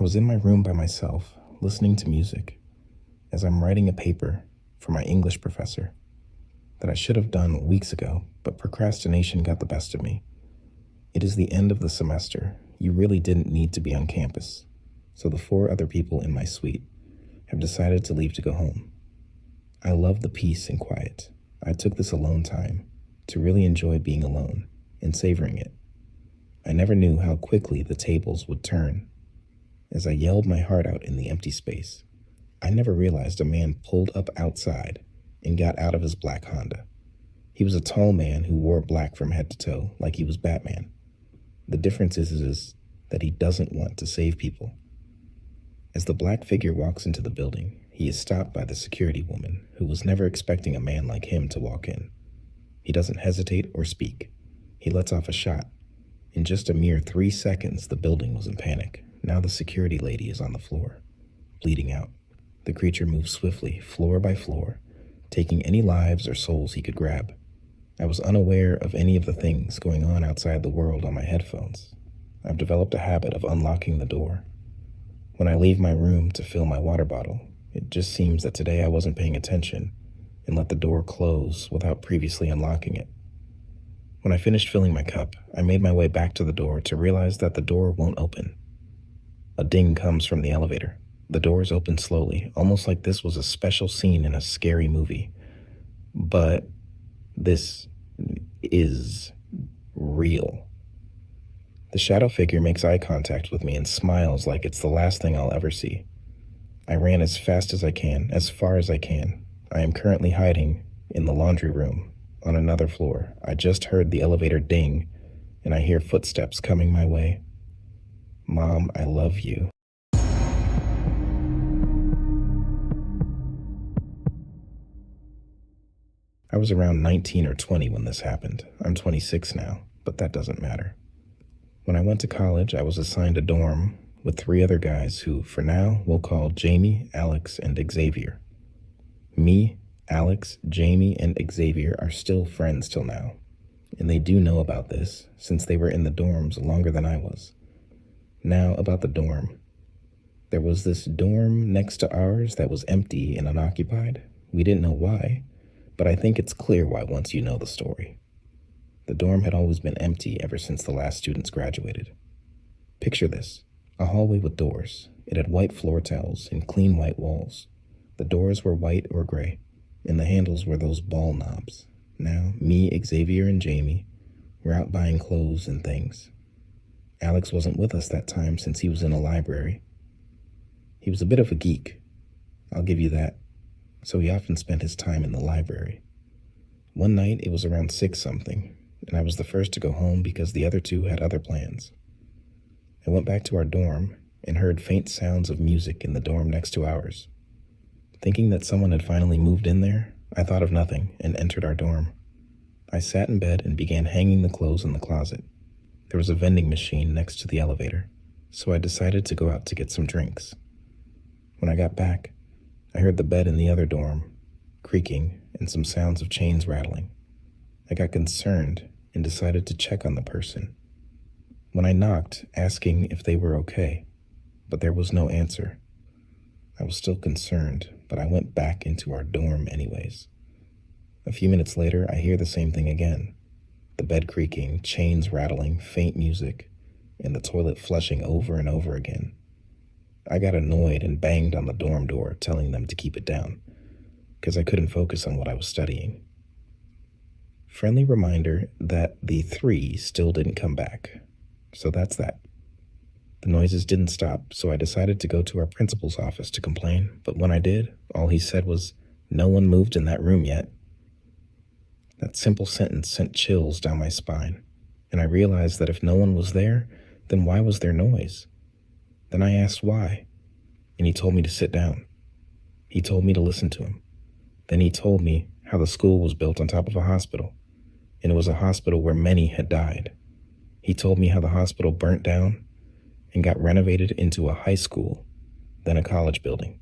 was in my room by myself, listening to music, as I'm writing a paper for my English professor that I should have done weeks ago, but procrastination got the best of me. It is the end of the semester. You really didn't need to be on campus. So the 4 other people in my suite have decided to leave to go home. I love the peace and quiet. I took this alone time to really enjoy being alone and savoring it. I never knew how quickly the tables would turn. As I yelled my heart out in the empty space, I never realized a man pulled up outside and got out of his black Honda. He was a tall man who wore black from head to toe, like he was Batman. The difference is that he doesn't want to save people. As the black figure walks into the building, he is stopped by the security woman, who was never expecting a man like him to walk in. He doesn't hesitate or speak. He lets off a shot. In just a mere 3 seconds, the building was in panic. Now the security lady is on the floor, bleeding out. The creature moves swiftly, floor by floor, taking any lives or souls he could grab. I was unaware of any of the things going on outside the world on my headphones. I've developed a habit of unlocking the door. When I leave my room to fill my water bottle, it just seems that today I wasn't paying attention and let the door close without previously unlocking it. When I finished filling my cup, I made my way back to the door to realize that the door won't open. A ding comes from the elevator. The doors open slowly, almost like this was a special scene in a scary movie. But this is real. The shadow figure makes eye contact with me and smiles like it's the last thing I'll ever see. I ran as fast as I can, as far as I can. I am currently hiding in the laundry room on another floor. I just heard the elevator ding, and I hear footsteps coming my way. Mom, I love you. I was around 19 or 20 when this happened. I'm 26 now, but that doesn't matter. When I went to college, I was assigned a dorm with 3 other guys who, for now, we'll call Jamie, Alex, and Xavier. Me, Alex, Jamie, and Xavier are still friends till now, and they do know about this since they were in the dorms longer than I was. Now, about the dorm. There was this dorm next to ours that was empty and unoccupied. We didn't know why, but I think it's clear why once you know the story. The dorm had always been empty ever since the last students graduated. Picture this, a hallway with doors. It had white floor tiles and clean white walls. The doors were white or gray, and the handles were those ball knobs. Now, me, Xavier, and Jamie were out buying clothes and things. Alex wasn't with us that time since he was in a library. He was a bit of a geek, I'll give you that, so he often spent his time in the library. One night, it was around 6-something, and I was the first to go home because the other 2 had other plans. I went back to our dorm and heard faint sounds of music in the dorm next to ours. Thinking that someone had finally moved in there, I thought of nothing and entered our dorm. I sat in bed and began hanging the clothes in the closet. There was a vending machine next to the elevator, so I decided to go out to get some drinks. When I got back, I heard the bed in the other dorm creaking and some sounds of chains rattling. I got concerned and decided to check on the person. When I knocked, asking if they were okay, but there was no answer. I was still concerned, but I went back into our dorm anyways. A few minutes later, I hear the same thing again. The bed creaking, chains rattling, faint music, and the toilet flushing over and over again. I got annoyed and banged on the dorm door, telling them to keep it down, because I couldn't focus on what I was studying. Friendly reminder that the 3 still didn't come back. So that's that. The noises didn't stop, so I decided to go to our principal's office to complain, but when I did, all he said was, "No one moved in that room yet." That simple sentence sent chills down my spine, and I realized that if no one was there, then why was there noise? Then I asked why, and he told me to sit down. He told me to listen to him. Then he told me how the school was built on top of a hospital, and it was a hospital where many had died. He told me how the hospital burnt down and got renovated into a high school, then a college building.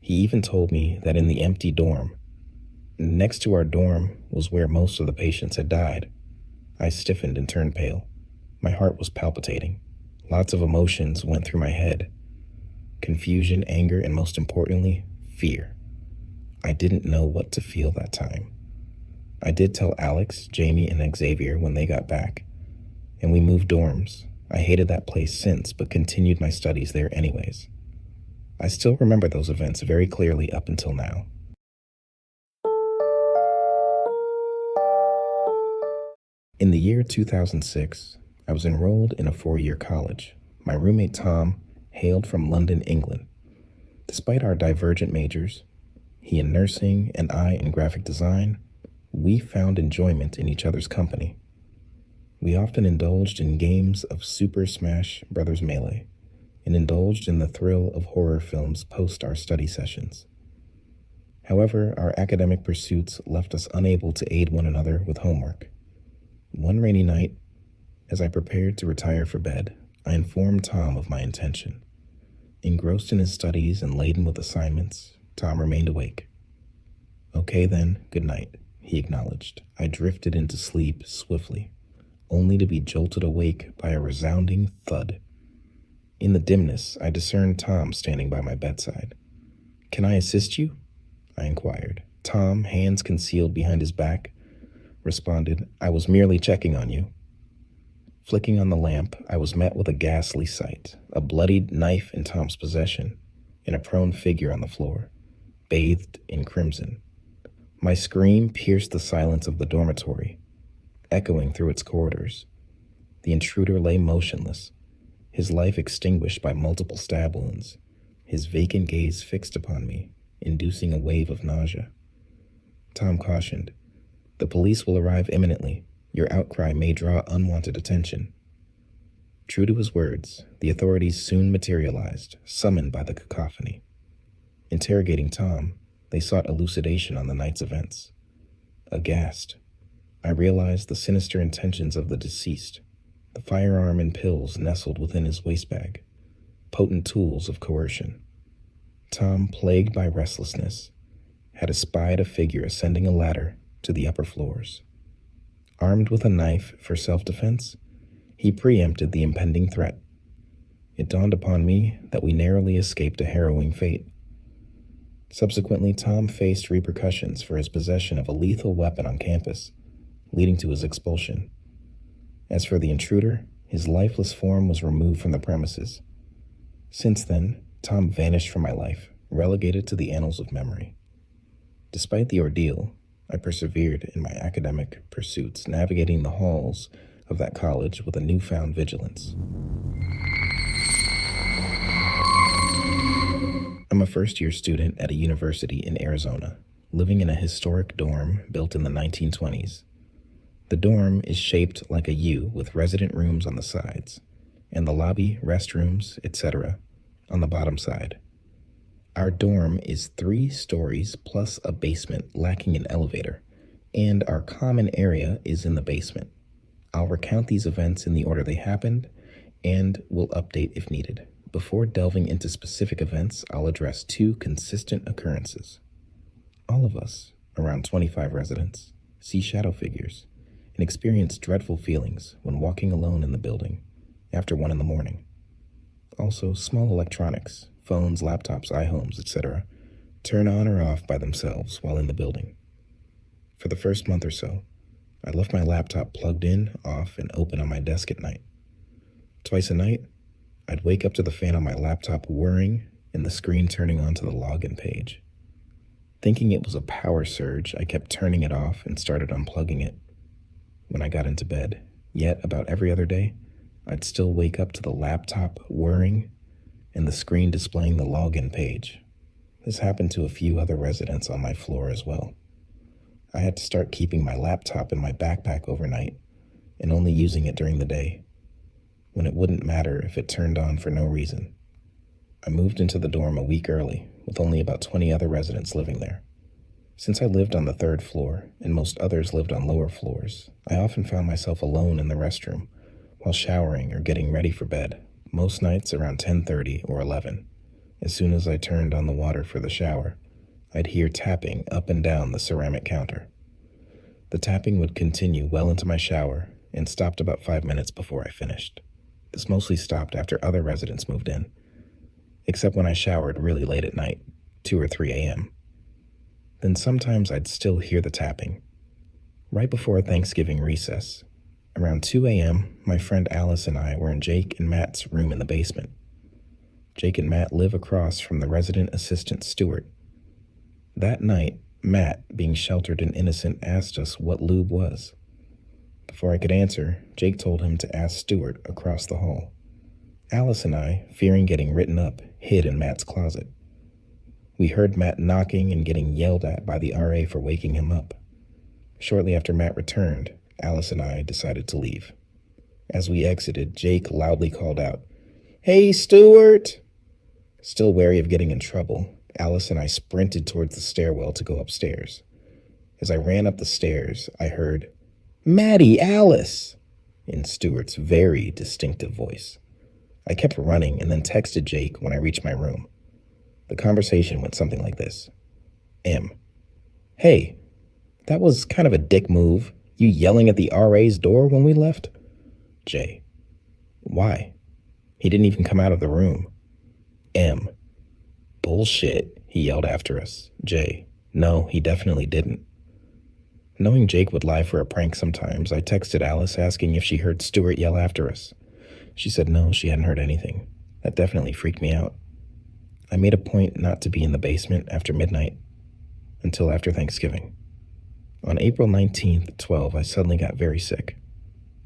He even told me that in the empty dorm, next to our dorm, was where most of the patients had died. I stiffened and turned pale. My heart was palpitating. Lots of emotions went through my head. confusion, anger, and most importantly, fear. I didn't know what to feel that time. I did tell Alex, Jamie, and Xavier when they got back, and we moved dorms. I hated that place since, but continued my studies there anyways. I still remember those events very clearly up until now. In the year 2006, I was enrolled in a 4-year college. My roommate Tom hailed from London, England. Despite our divergent majors, he in nursing and I in graphic design, we found enjoyment in each other's company. We often indulged in games of Super Smash Bros. Melee and indulged in the thrill of horror films post our study sessions. However, our academic pursuits left us unable to aid one another with homework. One rainy night, as I prepared to retire for bed, I informed Tom of my intention. Engrossed in his studies and laden with assignments, Tom remained awake. Okay then, good night, he acknowledged. I drifted into sleep swiftly, only to be jolted awake by a resounding thud. In the dimness, I discerned Tom standing by my bedside. "Can I assist you?" I inquired. Tom, hands concealed behind his back, responded, "I was merely checking on you." Flicking on the lamp, I was met with a ghastly sight, a bloodied knife in Tom's possession, and a prone figure on the floor, bathed in crimson. My scream pierced the silence of the dormitory, echoing through its corridors. The intruder lay motionless, his life extinguished by multiple stab wounds, his vacant gaze fixed upon me, inducing a wave of nausea. Tom cautioned, "The police will arrive imminently. Your outcry may draw unwanted attention." True to his words, the authorities soon materialized, summoned by the cacophony. Interrogating Tom, they sought elucidation on the night's events. Aghast, I realized the sinister intentions of the deceased, the firearm and pills nestled within his waistbag, potent tools of coercion. Tom, plagued by restlessness, had espied a figure ascending a ladder to the upper floors. Armed with a knife for self-defense, he preempted the impending threat. It dawned upon me that we narrowly escaped a harrowing fate. Subsequently, Tom faced repercussions for his possession of a lethal weapon on campus, leading to his expulsion. As for the intruder, his lifeless form was removed from the premises. Since then, Tom vanished from my life, relegated to the annals of memory. Despite the ordeal, I persevered in my academic pursuits, navigating the halls of that college with a newfound vigilance. I'm a first-year student at a university in Arizona, living in a historic dorm built in the 1920s. The dorm is shaped like a U with resident rooms on the sides, and the lobby, restrooms, etc. on the bottom side. Our dorm is 3 stories plus a basement lacking an elevator, and our common area is in the basement. I'll recount these events in the order they happened, and will update if needed. Before delving into specific events, I'll address 2 consistent occurrences. All of us, around 25 residents, see shadow figures and experience dreadful feelings when walking alone in the building after 1 a.m. Also, small electronics, phones, laptops, iHomes, etc., turn on or off by themselves while in the building. For the first month or so, I left my laptop plugged in, off, and open on my desk at night. Twice a night, I'd wake up to the fan on my laptop whirring and the screen turning on to the login page. Thinking it was a power surge, I kept turning it off and started unplugging it when I got into bed. Yet, about every other day, I'd still wake up to the laptop whirring and the screen displaying the login page. This happened to a few other residents on my floor as well. I had to start keeping my laptop in my backpack overnight and only using it during the day, when it wouldn't matter if it turned on for no reason. I moved into the dorm a week early, with only about 20 other residents living there. Since I lived on the 3rd floor, and most others lived on lower floors, I often found myself alone in the restroom while showering or getting ready for bed, most nights around 10:30 or 11. As soon as I turned on the water for the shower, I'd hear tapping up and down the ceramic counter. The tapping would continue well into my shower and stopped about 5 minutes before I finished. This mostly stopped after other residents moved in. except when I showered really late at night, 2 or 3 a.m. Then sometimes I'd still hear the tapping. Right before Thanksgiving recess, around 2 a.m., my friend Alice and I were in Jake and Matt's room in the basement. Jake and Matt live across from the resident assistant Stuart. That night, Matt, being sheltered and innocent, asked us what lube was. Before I could answer, Jake told him to ask Stuart across the hall. Alice and I, fearing getting written up, hid in Matt's closet. We heard Matt knocking and getting yelled at by the RA for waking him up. Shortly after Matt returned, Alice and I decided to leave. As we exited, Jake loudly called out, "Hey, Stuart!" Still wary of getting in trouble, Alice and I sprinted towards the stairwell to go upstairs. As I ran up the stairs, I heard, "Maddie, Alice!" in Stuart's very distinctive voice. I kept running and then texted Jake when I reached my room. The conversation went something like this. M. "Hey, that was kind of a dick move. You yelling at the RA's door when we left?" J. "Why? He didn't even come out of the room." M. "Bullshit," he yelled after us. J. "No, he definitely didn't." Knowing Jake would lie for a prank sometimes, I texted Alice asking if she heard Stuart yell after us. She said no, she hadn't heard anything. That definitely freaked me out. I made a point not to be in the basement after midnight until after Thanksgiving. On April 19th at 12, I suddenly got very sick.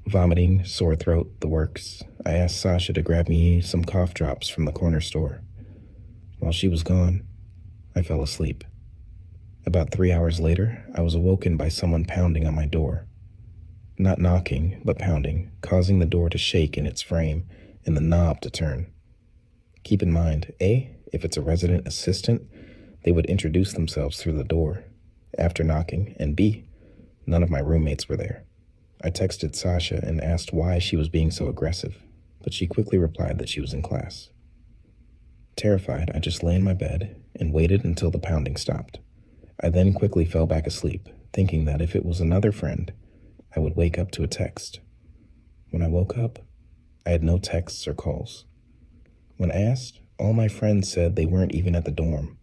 Vomiting, sore throat, the works. I asked Sasha to grab me some cough drops from the corner store. While she was gone, I fell asleep. About 3 hours later, I was awoken by someone pounding on my door. Not knocking, but pounding, causing the door to shake in its frame and the knob to turn. Keep in mind, A, if it's a resident assistant, they would introduce themselves through the door after knocking, and B, none of my roommates were there. I texted Sasha and asked why she was being so aggressive, but she quickly replied that she was in class. Terrified, I just lay in my bed and waited until the pounding stopped. I then quickly fell back asleep, thinking that if it was another friend, I would wake up to a text. When I woke up, I had no texts or calls. When asked, all my friends said they weren't even at the dorm.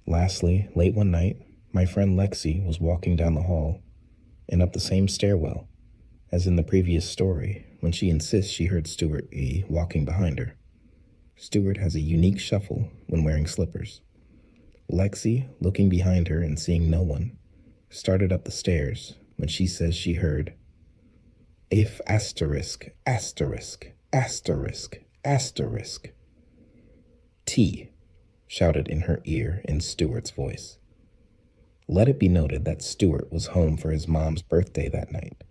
Lastly, late one night, my friend Lexi was walking down the hall and up the same stairwell as in the previous story when she insists she heard Stuart E. walking behind her. Stuart has a unique shuffle when wearing slippers. Lexi, looking behind her and seeing no one, started up the stairs when she says she heard, "If asterisk, asterisk, asterisk, asterisk." T, shouted in her ear in Stuart's voice. Let it be noted that Stuart was home for his mom's birthday that night,